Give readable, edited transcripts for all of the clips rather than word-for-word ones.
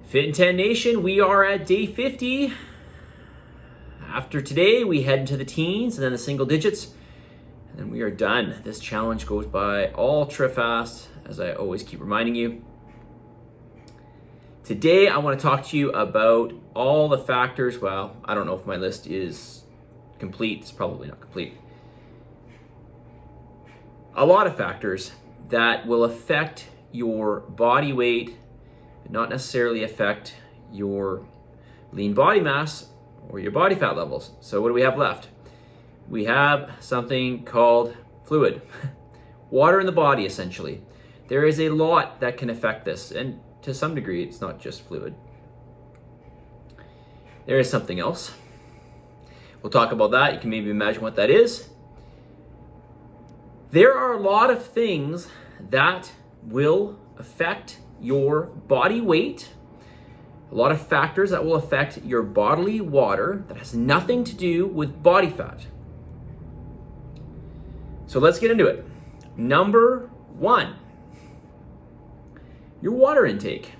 Fitin10 Nation, we are at day 50. After today, we head into the teens and then the single digits, and then we are done. This challenge goes by ultra fast, as I always keep reminding you. Today, I want to talk to you about all the factors. Well, I don't know if my list is complete. It's probably not complete. A lot of factors that will affect your body weight, but not necessarily affect your lean body mass or your body fat levels. So what do we have left? We have something called fluid, water in the body essentially. There is a lot that can affect this, and to some degree it's not just fluid. There is something else. We'll talk about that. You can maybe imagine what that is. There are a lot of things that will affect your body weight, a lot of factors that will affect your bodily water that has nothing to do with body fat. So let's get into it. Number one, your water intake.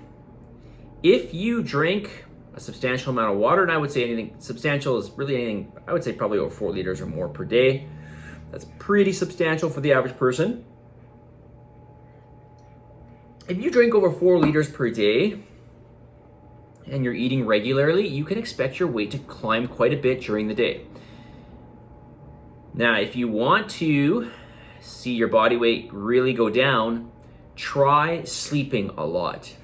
If you drink a substantial amount of water, and I would say anything substantial is really anything, I would say probably over 4 liters or more per day. That's pretty substantial for the average person. If you drink over 4 liters per day and you're eating regularly, you can expect your weight to climb quite a bit during the day. Now, if you want to see your body weight really go down, try sleeping a lot.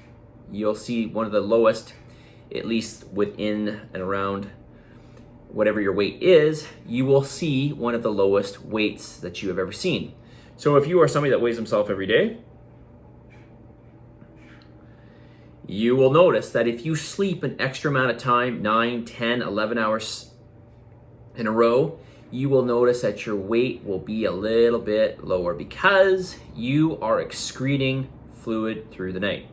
You'll see one of the lowest, at least within and around whatever your weight is, you will see one of the lowest weights that you have ever seen. So if you are somebody that weighs himself every day, you will notice that if you sleep an extra amount of time, 9, 10, 11 hours in a row, you will notice that your weight will be a little bit lower because you are excreting fluid through the night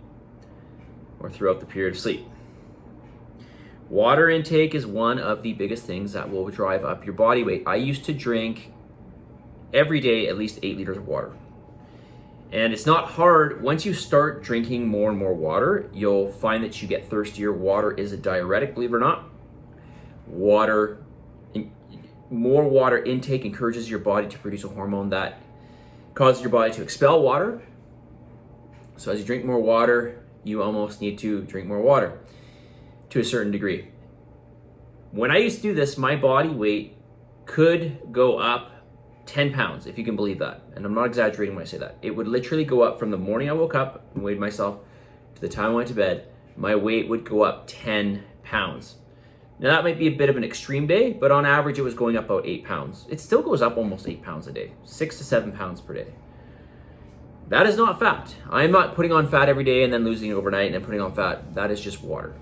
or throughout the period of sleep. Water intake is one of the biggest things that will drive up your body weight. I used to drink every day at least 8 liters of water. And it's not hard. Once you start drinking more and more water, you'll find that you get thirstier. Water is a diuretic, believe it or not. More water intake encourages your body to produce a hormone that causes your body to expel water. So as you drink more water, you almost need to drink more water to a certain degree. When I used to do this, my body weight could go up 10 pounds, if you can believe that. And I'm not exaggerating when I say that. It would literally go up from the morning I woke up and weighed myself to the time I went to bed. My weight would go up 10 pounds. Now that might be a bit of an extreme day, but on average it was going up about 8 pounds. It still goes up almost 8 pounds a day, 6 to 7 pounds per day. That is not fat. I'm not putting on fat every day and then losing it overnight and then putting on fat. That is just water.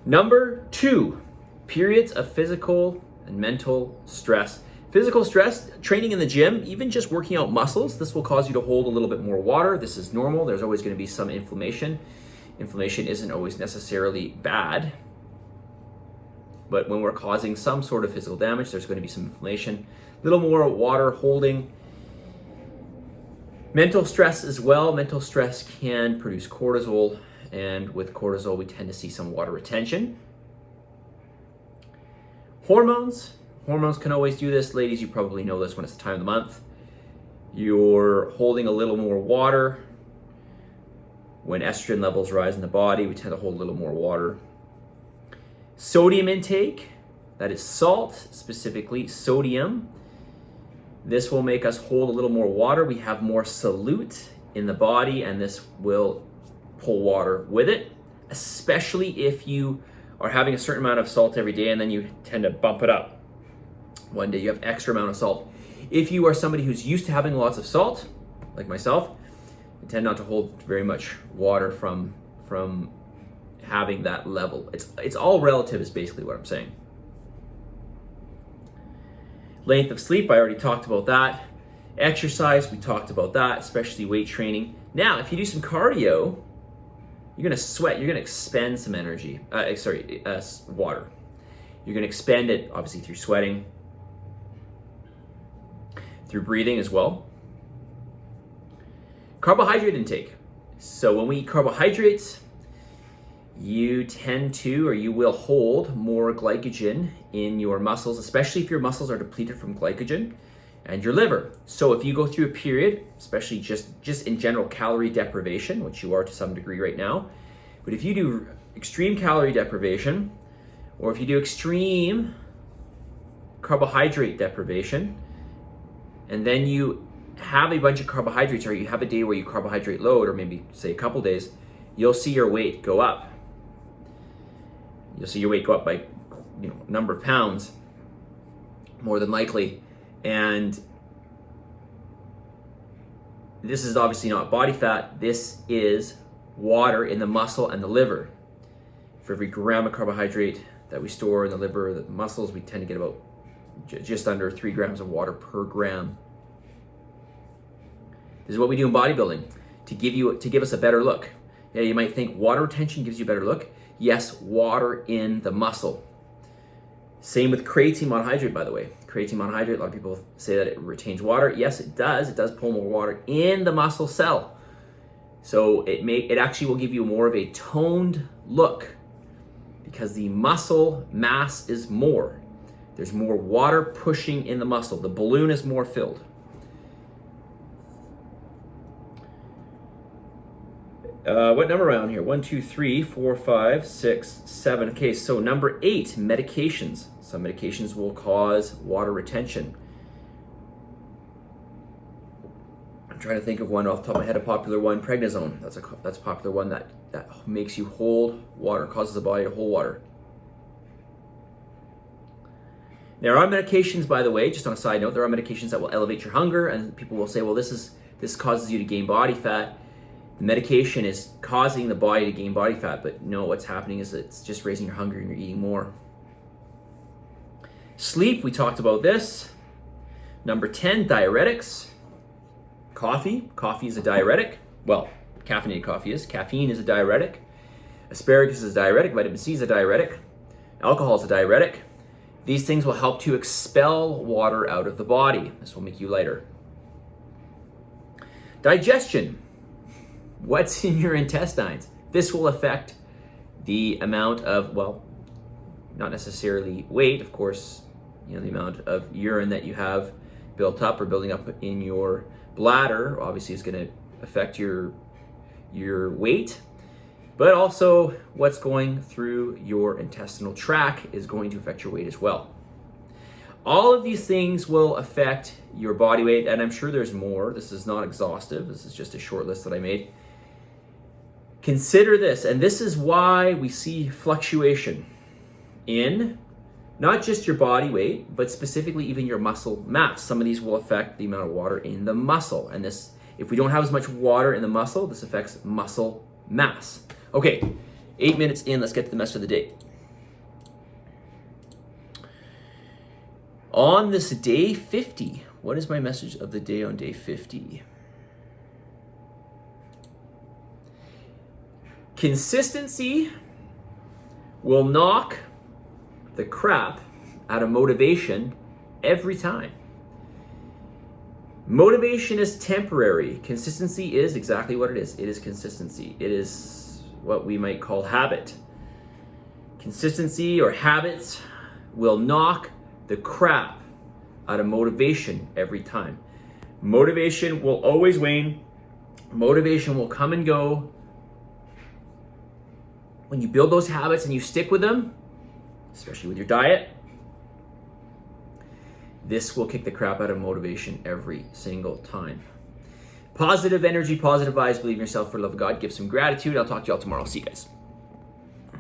Number 2, periods of physical and mental stress. Physical stress, training in the gym, even just working out muscles, this will cause you to hold a little bit more water. This is normal. There's always going to be some inflammation. Inflammation isn't always necessarily bad, but when we're causing some sort of physical damage, there's going to be some inflammation. A little more water holding. Mental stress as well. Mental stress can produce cortisol, and with cortisol, we tend to see some water retention. Hormones. Hormones can always do this. Ladies, you probably know this when it's the time of the month. You're holding a little more water. When estrogen levels rise in the body, we tend to hold a little more water. Sodium intake, that is salt, specifically sodium. This will make us hold a little more water. We have more solute in the body, and this will pull water with it, especially if you are having a certain amount of salt every day and then you tend to bump it up. One day you have extra amount of salt. If you are somebody who's used to having lots of salt, like myself, you tend not to hold very much water from having that level. It's all relative is basically what I'm saying. Length of sleep, I already talked about that. Exercise, we talked about that, especially weight training. Now, if you do some cardio, you're gonna sweat, you're gonna expend some energy, water. You're gonna expend it, obviously, through sweating, through breathing as well. Carbohydrate intake. So when we eat carbohydrates, you tend to, or you will hold more glycogen in your muscles, especially if your muscles are depleted from glycogen, and your liver. So if you go through a period, especially just in general calorie deprivation, which you are to some degree right now, but if you do extreme calorie deprivation, or if you do extreme carbohydrate deprivation, and then you have a bunch of carbohydrates, or you have a day where you carbohydrate load, or maybe say a couple days, you'll see your weight go up. You'll see your weight go up by number of pounds, more than likely. And this is obviously not body fat. This is water in the muscle and the liver. For every gram of carbohydrate that we store in the liver, the muscles, we tend to get about just under 3 grams of water per gram. This is what we do in bodybuilding to give us a better look. Yeah, you might think water retention gives you a better look. Yes, water in the muscle. Same with creatine monohydrate, by the way. Creatine monohydrate, a lot of people say that it retains water. Yes, it does. It does pull more water in the muscle cell. So it actually will give you more of a toned look because the muscle mass is more. There's more water pushing in the muscle. The balloon is more filled. What number around here? 1, 2, 3, 4, 5, 6, 7. Okay, so number 8, medications. Some medications will cause water retention. I'm trying to think of one off the top of my head, a popular one, prednisone. That's a popular one that makes you hold water, causes the body to hold water. There are medications, by the way, just on a side note, there are medications that will elevate your hunger, and people will say, well, this causes you to gain body fat. The medication is causing the body to gain body fat, but no, what's happening is it's just raising your hunger and you're eating more. Sleep, we talked about this. Number 10, diuretics. Coffee is a diuretic. Well, caffeinated coffee is. Caffeine is a diuretic. Asparagus is a diuretic. Vitamin C is a diuretic. Alcohol is a diuretic. These things will help to expel water out of the body. This will make you lighter. Digestion. What's in your intestines? This will affect the amount of, well, not necessarily weight, of course, the amount of urine that you have built up or building up in your bladder obviously is going to affect your weight, but also what's going through your intestinal tract is going to affect your weight as well. All of these things will affect your body weight, and I'm sure there's more. This is not exhaustive. This is just a short list that I made. Consider this, and this is why we see fluctuation in not just your body weight, but specifically even your muscle mass. Some of these will affect the amount of water in the muscle, and this, if we don't have as much water in the muscle, this affects muscle mass. Okay, 8 minutes in, let's get to the message of the day. On this day 50, what is my message of the day on day 50? Consistency will knock the crap out of motivation every time. Motivation is temporary. Consistency is exactly what it is. It is consistency. It is what we might call habit. Consistency or habits will knock the crap out of motivation every time. Motivation will always wane. Motivation will come and go. When you build those habits and you stick with them, especially with your diet, this will kick the crap out of motivation every single time. Positive energy, positive vibes, believe in yourself for the love of God. Give some gratitude. I'll talk to y'all tomorrow. See you guys.